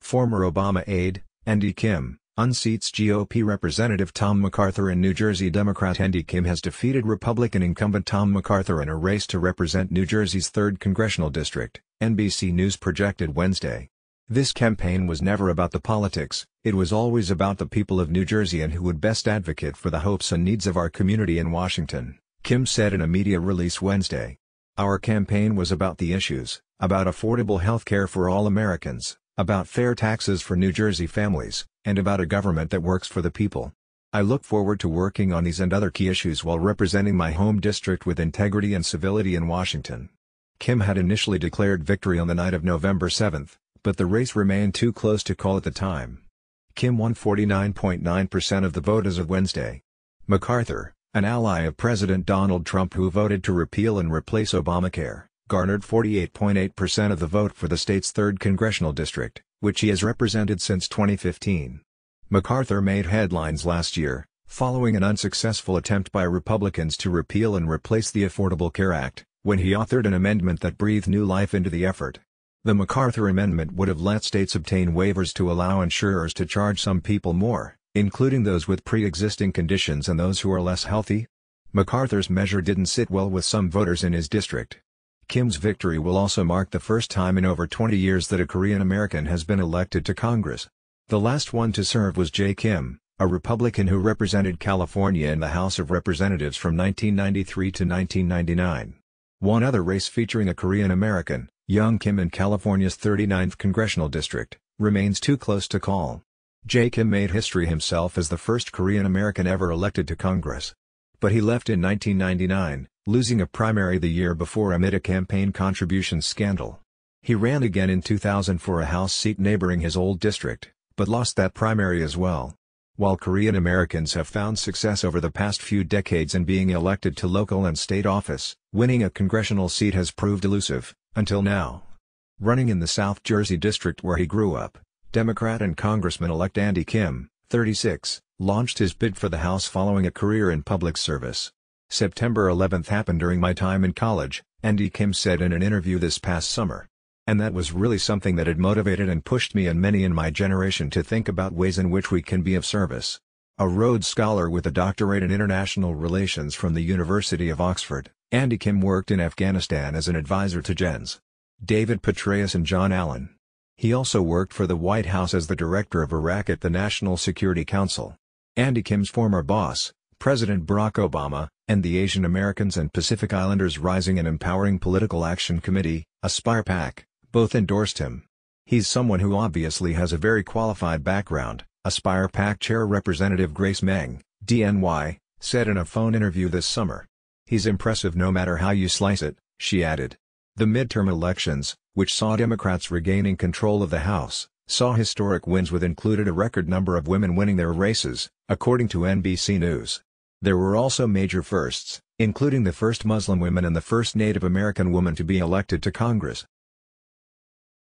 Former Obama aide, Andy Kim, unseats GOP Representative Tom MacArthur and New Jersey Democrat Andy Kim has defeated Republican incumbent Tom MacArthur in a race to represent New Jersey's 3rd Congressional District, NBC News projected Wednesday. This campaign was never about the politics, it was always about the people of New Jersey and who would best advocate for the hopes and needs of our community in Washington, Kim said in a media release Wednesday. Our campaign was about the issues, about affordable health care for all Americans, about fair taxes for New Jersey families, and about a government that works for the people. I look forward to working on these and other key issues while representing my home district with integrity and civility in Washington. Kim had initially declared victory on the night of November 7, but the race remained too close to call at the time. Kim won 49.9% of the vote as of Wednesday. MacArthur, an ally of President Donald Trump who voted to repeal and replace Obamacare, garnered 48.8% of the vote for the state's 3rd Congressional District, which he has represented since 2015. MacArthur made headlines last year, following an unsuccessful attempt by Republicans to repeal and replace the Affordable Care Act, when he authored an amendment that breathed new life into the effort. The MacArthur amendment would have let states obtain waivers to allow insurers to charge some people more, including those with pre-existing conditions and those who are less healthy. MacArthur's measure didn't sit well with some voters in his district. Kim's victory will also mark the first time in over 20 years that a Korean American has been elected to Congress. The last one to serve was Jay Kim, a Republican who represented California in the House of Representatives from 1993 to 1999. One other race featuring a Korean American, Young Kim in California's 39th Congressional District, remains too close to call. Jay Kim made history himself as the first Korean American ever elected to Congress. But he left in 1999, losing a primary the year before amid a campaign contributions scandal. He ran again in 2000 for a House seat neighboring his old district, but lost that primary as well. While Korean Americans have found success over the past few decades in being elected to local and state office, winning a congressional seat has proved elusive, until now. Running in the South Jersey district where he grew up, Democrat and Congressman-elect Andy Kim, 36, launched his bid for the House following a career in public service. September 11 happened during my time in college, Andy Kim said in an interview this past summer. And that was really something that had motivated and pushed me and many in my generation to think about ways in which we can be of service. A Rhodes Scholar with a doctorate in international relations from the University of Oxford, Andy Kim worked in Afghanistan as an advisor to Gens. David Petraeus and John Allen. He also worked for the White House as the director of Iraq at the National Security Council. Andy Kim's former boss, President Barack Obama, and the Asian Americans and Pacific Islanders Rising and Empowering Political Action Committee, Aspire PAC, both endorsed him. He's someone who obviously has a very qualified background, Aspire PAC Chair Representative Grace Meng, DNY, said in a phone interview this summer. He's impressive no matter how you slice it, she added. The midterm elections, which saw Democrats regaining control of the House, saw historic wins with included a record number of women winning their races, according to NBC News. There were also major firsts, including the first Muslim woman and the first Native American woman to be elected to Congress.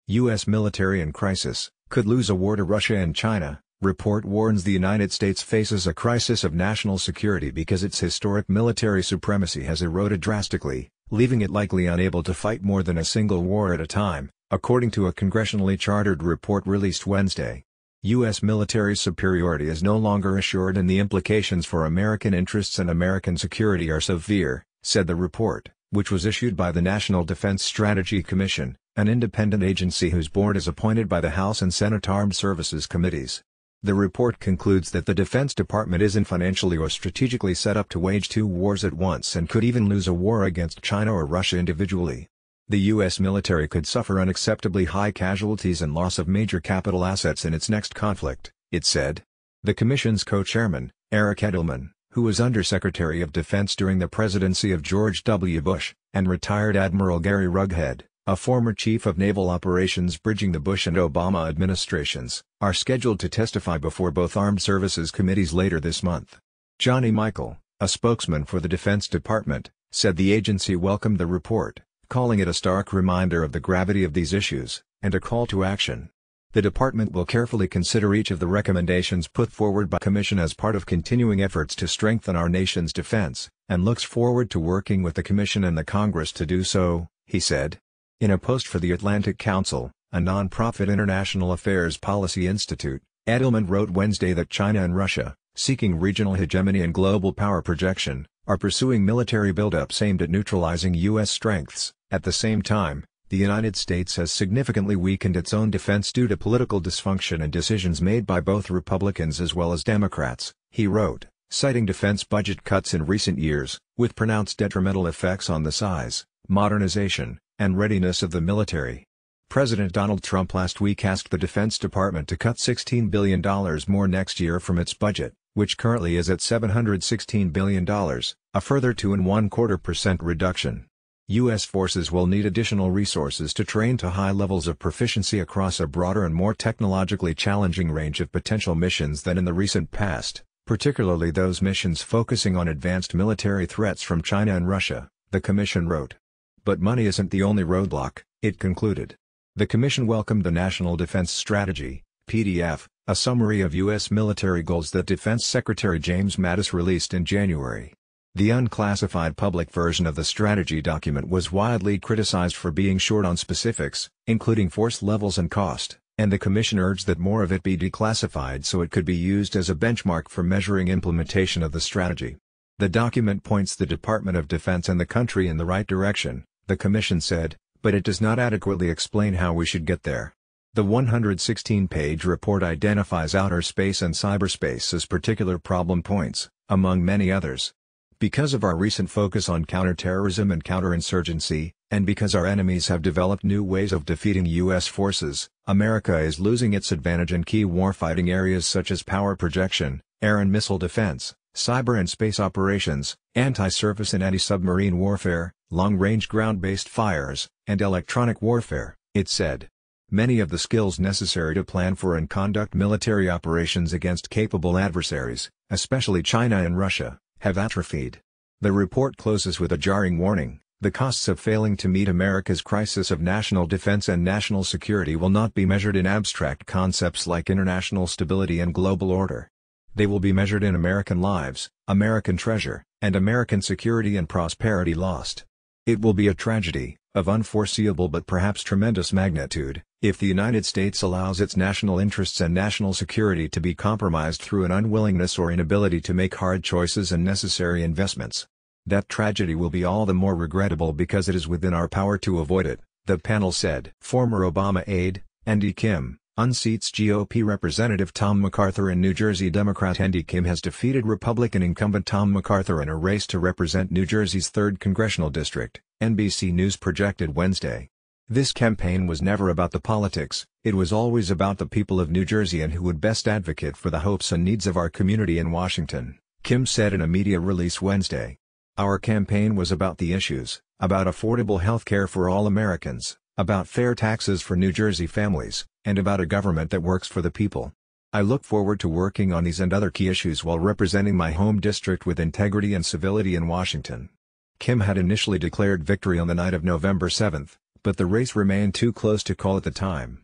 U.S. military in crisis, could lose a war to Russia and China. Report warns the United States faces a crisis of national security because its historic military supremacy has eroded drastically, leaving it likely unable to fight more than a single war at a time, according to a congressionally chartered report released Wednesday. U.S. military superiority is no longer assured and the implications for American interests and American security are severe, said the report, which was issued by the National Defense Strategy Commission, an independent agency whose board is appointed by the House and Senate Armed Services Committees. The report concludes that the Defense Department isn't financially or strategically set up to wage two wars at once and could even lose a war against China or Russia individually. The U.S. military could suffer unacceptably high casualties and loss of major capital assets in its next conflict, it said. The Commission's co-chairman, Eric Edelman, who was Undersecretary of Defense during the presidency of George W. Bush, and retired Admiral Gary Rughead, a former chief of naval operations bridging the Bush and Obama administrations, are scheduled to testify before both armed services committees later this month. Johnny Michael, a spokesman for the Defense Department, said the agency welcomed the report, calling it a stark reminder of the gravity of these issues, and a call to action. The department will carefully consider each of the recommendations put forward by the Commission as part of continuing efforts to strengthen our nation's defense, and looks forward to working with the Commission and the Congress to do so, he said. In a post for the Atlantic Council, a non-profit international affairs policy institute, Edelman wrote Wednesday that China and Russia, seeking regional hegemony and global power projection, are pursuing military buildups aimed at neutralizing U.S. strengths. At the same time, the United States has significantly weakened its own defense due to political dysfunction and decisions made by both Republicans as well as Democrats, he wrote, citing defense budget cuts in recent years, with pronounced detrimental effects on the size, modernization, and readiness of the military. President Donald Trump last week asked the Defense Department to cut $16 billion more next year from its budget, which currently is at $716 billion, a further 2.25% reduction. U.S. forces will need additional resources to train to high levels of proficiency across a broader and more technologically challenging range of potential missions than in the recent past, particularly those missions focusing on advanced military threats from China and Russia, the Commission wrote. But money isn't the only roadblock, it concluded. The Commission welcomed the National Defense Strategy, PDF, a summary of U.S. military goals that Defense Secretary James Mattis released in January. The unclassified public version of the strategy document was widely criticized for being short on specifics, including force levels and cost, and the Commission urged that more of it be declassified so it could be used as a benchmark for measuring implementation of the strategy. The document points the Department of Defense and the country in the right direction, the Commission said, but it does not adequately explain how we should get there. The 116-page report identifies outer space and cyberspace as particular problem points, among many others. Because of our recent focus on counterterrorism and counterinsurgency, and because our enemies have developed new ways of defeating U.S. forces, America is losing its advantage in key warfighting areas such as power projection, air and missile defense, cyber and space operations, anti-surface and anti-submarine warfare, long-range ground-based fires, and electronic warfare, it said. Many of the skills necessary to plan for and conduct military operations against capable adversaries, especially China and Russia, have atrophied. The report closes with a jarring warning: the costs of failing to meet America's crisis of national defense and national security will not be measured in abstract concepts like international stability and global order. They will be measured in American lives, American treasure, and American security and prosperity lost. It will be a tragedy, of unforeseeable but perhaps tremendous magnitude, if the United States allows its national interests and national security to be compromised through an unwillingness or inability to make hard choices and necessary investments. That tragedy will be all the more regrettable because it is within our power to avoid it, the panel said. Former Obama aide, Andy Kim, unseats GOP Representative Tom MacArthur and New Jersey Democrat Andy Kim has defeated Republican incumbent Tom MacArthur in a race to represent New Jersey's 3rd congressional district, NBC News projected Wednesday. This campaign was never about the politics, it was always about the people of New Jersey and who would best advocate for the hopes and needs of our community in Washington, Kim said in a media release Wednesday. Our campaign was about the issues, about affordable health care for all Americans, about fair taxes for New Jersey families, and about a government that works for the people. I look forward to working on these and other key issues while representing my home district with integrity and civility in Washington. Kim had initially declared victory on the night of November 7, but the race remained too close to call at the time.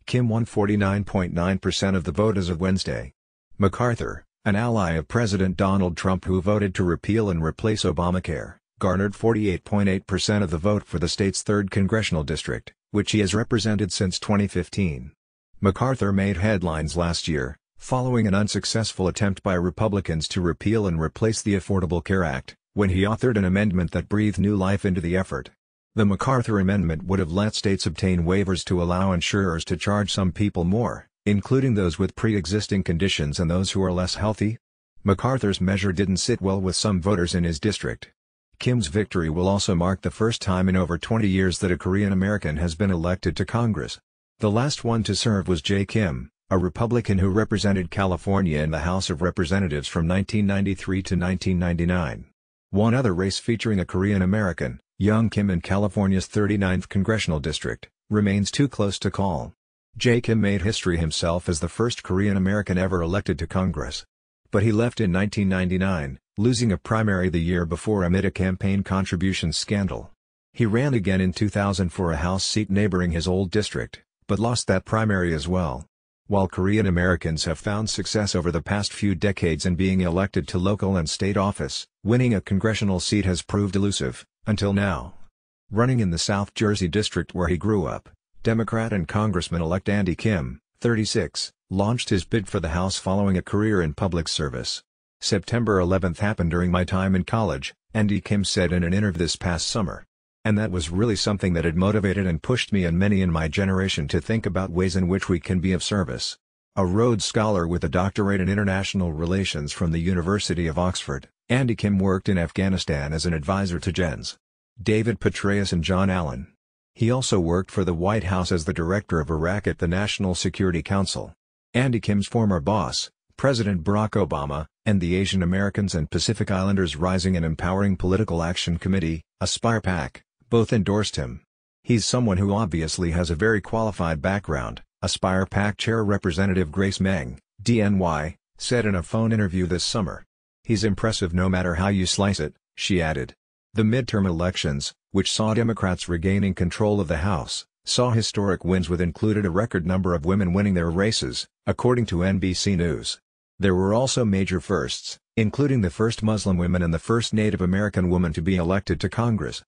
Kim won 49.9% of the vote as of Wednesday. MacArthur, an ally of President Donald Trump who voted to repeal and replace Obamacare, garnered 48.8% of the vote for the state's 3rd congressional district, which he has represented since 2015. MacArthur made headlines last year, following an unsuccessful attempt by Republicans to repeal and replace the Affordable Care Act, when he authored an amendment that breathed new life into the effort. The MacArthur Amendment would have let states obtain waivers to allow insurers to charge some people more, including those with pre-existing conditions and those who are less healthy. MacArthur's measure didn't sit well with some voters in his district. Kim's victory will also mark the first time in over 20 years that a Korean American has been elected to Congress. The last one to serve was Jay Kim, a Republican who represented California in the House of Representatives from 1993 to 1999. One other race featuring a Korean American, Young Kim in California's 39th congressional district, remains too close to call. Jay Kim made history himself as the first Korean American ever elected to Congress. But he left in 1999, losing a primary the year before amid a campaign contributions scandal. He ran again in 2000 for a House seat neighboring his old district, but lost that primary as well. While Korean Americans have found success over the past few decades in being elected to local and state office, winning a congressional seat has proved elusive, until now. Running in the South Jersey district where he grew up, Democrat and Congressman-elect Andy Kim, 36, launched his bid for the House following a career in public service. September 11 happened during my time in college, Andy Kim said in an interview this past summer. And that was really something that had motivated and pushed me and many in my generation to think about ways in which we can be of service. A Rhodes Scholar with a doctorate in international relations from the University of Oxford, Andy Kim worked in Afghanistan as an advisor to Gens. David Petraeus and John Allen. He also worked for the White House as the director of Iraq at the National Security Council. Andy Kim's former boss, President Barack Obama, and the Asian Americans and Pacific Islanders Rising and Empowering Political Action Committee, ASPIRE PAC, both endorsed him. He's someone who obviously has a very qualified background, ASPIRE PAC Chair Representative Grace Meng, DNY, said in a phone interview this summer. He's impressive no matter how you slice it, she added. The midterm elections, which saw Democrats regaining control of the House, saw historic wins with included a record number of women winning their races, according to NBC News. There were also major firsts, including the first Muslim woman and the first Native American woman to be elected to Congress.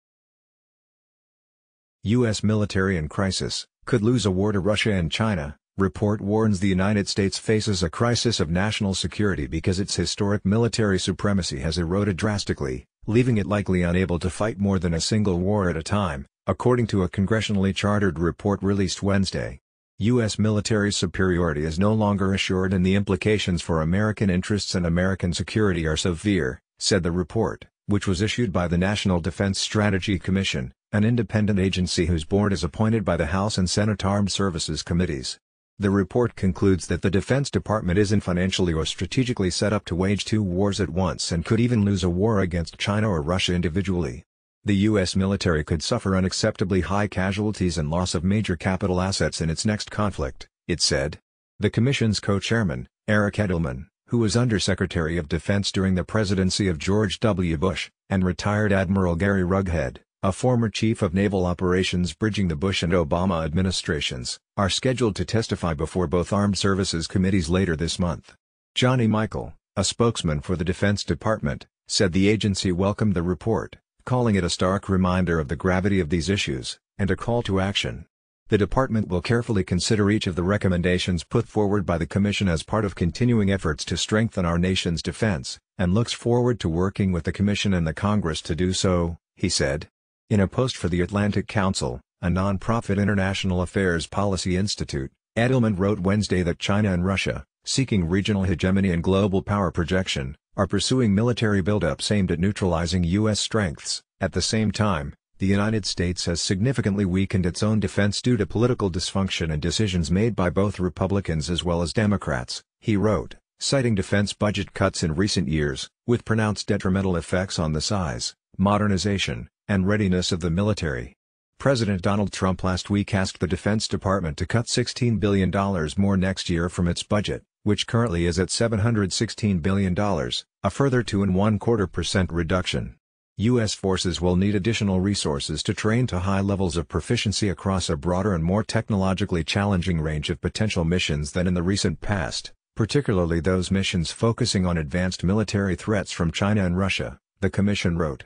U.S. military in crisis, could lose a war to Russia and China. Report warns the United States faces a crisis of national security because its historic military supremacy has eroded drastically, leaving it likely unable to fight more than a single war at a time, according to a congressionally chartered report released Wednesday. U.S. military superiority is no longer assured and the implications for American interests and American security are severe, said the report, which was issued by the National Defense Strategy Commission, an independent agency whose board is appointed by the House and Senate Armed Services Committees. The report concludes that the Defense Department isn't financially or strategically set up to wage two wars at once and could even lose a war against China or Russia individually. The U.S. military could suffer unacceptably high casualties and loss of major capital assets in its next conflict, it said. The Commission's co-chairman, Eric Edelman, who was Undersecretary of Defense during the presidency of George W. Bush, and retired Admiral Gary Rughead, a former chief of naval operations bridging the Bush and Obama administrations, are scheduled to testify before both armed services committees later this month. Johnny Michael, a spokesman for the Defense Department, said the agency welcomed the report, calling it a stark reminder of the gravity of these issues, and a call to action. The department will carefully consider each of the recommendations put forward by the Commission as part of continuing efforts to strengthen our nation's defense, and looks forward to working with the Commission and the Congress to do so, he said. In a post for the Atlantic Council, a non-profit international affairs policy institute, Edelman wrote Wednesday that China and Russia, seeking regional hegemony and global power projection, are pursuing military buildups aimed at neutralizing U.S. strengths. At the same time, the United States has significantly weakened its own defense due to political dysfunction and decisions made by both Republicans as well as Democrats, he wrote, citing defense budget cuts in recent years, with pronounced detrimental effects on the size, modernization, and readiness of the military. President Donald Trump last week asked the Defense Department to cut $16 billion more next year from its budget, which currently is at $716 billion, a further 2.25% reduction. U.S. forces will need additional resources to train to high levels of proficiency across a broader and more technologically challenging range of potential missions than in the recent past, particularly those missions focusing on advanced military threats from China and Russia, the Commission wrote.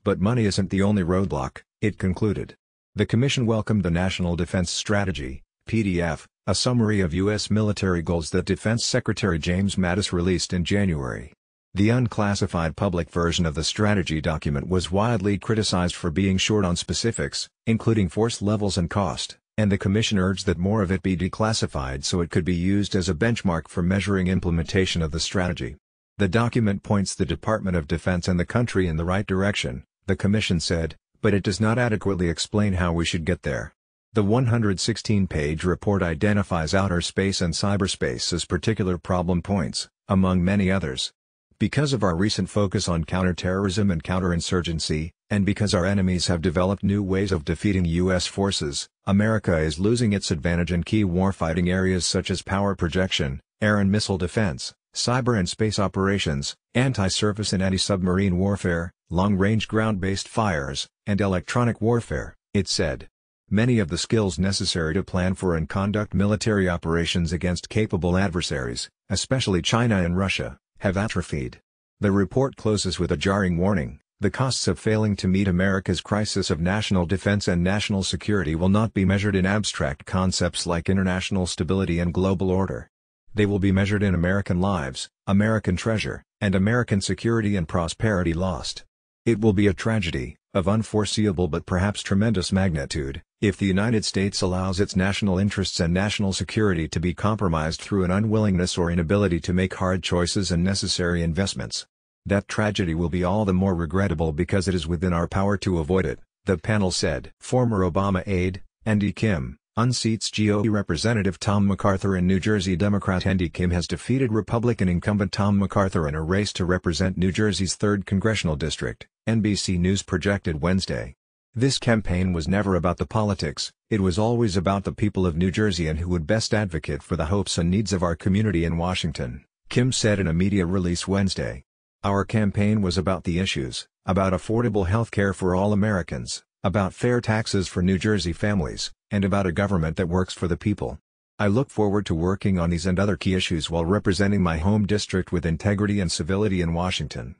But money isn't the only roadblock, it concluded. The Commission welcomed the National Defense Strategy, PDF, a summary of U.S. military goals that Defense Secretary James Mattis released in January. The unclassified public version of the strategy document was widely criticized for being short on specifics, including force levels and cost, and the Commission urged that more of it be declassified so it could be used as a benchmark for measuring implementation of the strategy. The document points the Department of Defense and the country in the right direction, the Commission said, but it does not adequately explain how we should get there. The 116-page report identifies outer space and cyberspace as particular problem points, among many others. Because of our recent focus on counterterrorism and counterinsurgency, and because our enemies have developed new ways of defeating U.S. forces, America is losing its advantage in key warfighting areas such as power projection, air and missile defense, cyber and space operations, anti-surface and anti-submarine warfare, long-range ground-based fires, and electronic warfare, it said. Many of the skills necessary to plan for and conduct military operations against capable adversaries, especially China and Russia, have atrophied. The report closes with a jarring warning, The costs of failing to meet America's crisis of national defense and national security will not be measured in abstract concepts like international stability and global order. They will be measured in American lives, American treasure, and American security and prosperity lost. It will be a tragedy, of unforeseeable but perhaps tremendous magnitude, if the United States allows its national interests and national security to be compromised through an unwillingness or inability to make hard choices and necessary investments. That tragedy will be all the more regrettable because it is within our power to avoid it, the panel said. Former Obama aide, Andy Kim, unseats GOP Representative Tom MacArthur and New Jersey Democrat Andy Kim has defeated Republican incumbent Tom MacArthur in a race to represent New Jersey's 3rd congressional district, NBC News projected Wednesday. This campaign was never about the politics, it was always about the people of New Jersey and who would best advocate for the hopes and needs of our community in Washington, Kim said in a media release Wednesday. Our campaign was about the issues, about affordable health care for all Americans, about fair taxes for New Jersey families, and about a government that works for the people. I look forward to working on these and other key issues while representing my home district with integrity and civility in Washington.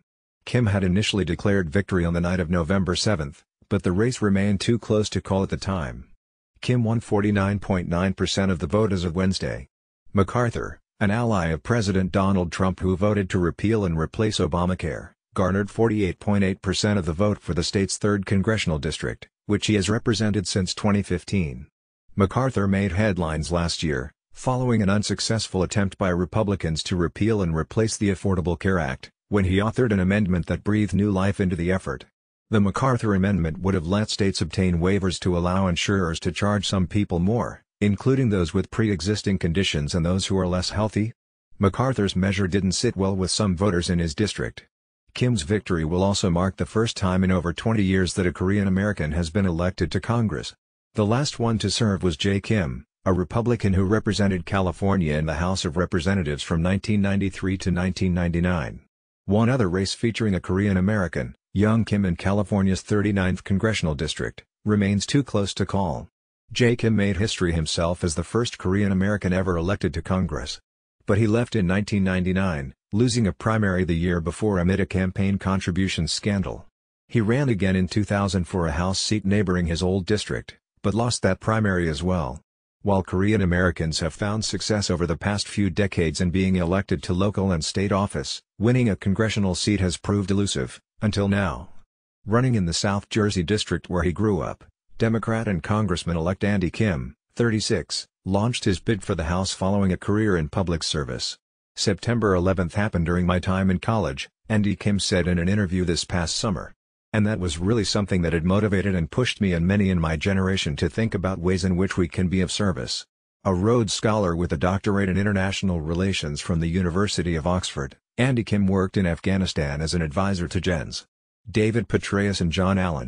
Kim had initially declared victory on the night of November 7, but the race remained too close to call at the time. Kim won 49.9% of the vote as of Wednesday. MacArthur, an ally of President Donald Trump who voted to repeal and replace Obamacare, garnered 48.8% of the vote for the state's 3rd congressional district, which he has represented since 2015. MacArthur made headlines last year, following an unsuccessful attempt by Republicans to repeal and replace the Affordable Care Act, when he authored an amendment that breathed new life into the effort. The MacArthur amendment would have let states obtain waivers to allow insurers to charge some people more, including those with pre-existing conditions and those who are less healthy. MacArthur's measure didn't sit well with some voters in his district. Kim's victory will also mark the first time in over 20 years that a Korean American has been elected to Congress. The last one to serve was Jay Kim, a Republican who represented California in the House of Representatives from 1993 to 1999. One other race featuring a Korean American, Young Kim in California's 39th congressional district, remains too close to call. Jay Kim made history himself as the first Korean American ever elected to Congress. But he left in 1999, losing a primary the year before amid a campaign contributions scandal. He ran again in 2000 for a House seat neighboring his old district, but lost that primary as well. While Korean Americans have found success over the past few decades in being elected to local and state office, winning a congressional seat has proved elusive, until now. Running in the South Jersey district where he grew up, Democrat and Congressman-elect Andy Kim, 36, launched his bid for the House following a career in public service. September 11 happened during my time in college, Andy Kim said in an interview this past summer. And that was really something that had motivated and pushed me and many in my generation to think about ways in which we can be of service. A Rhodes Scholar with a doctorate in international relations from the University of Oxford, Andy Kim worked in Afghanistan as an advisor to Gens. David Petraeus and John Allen.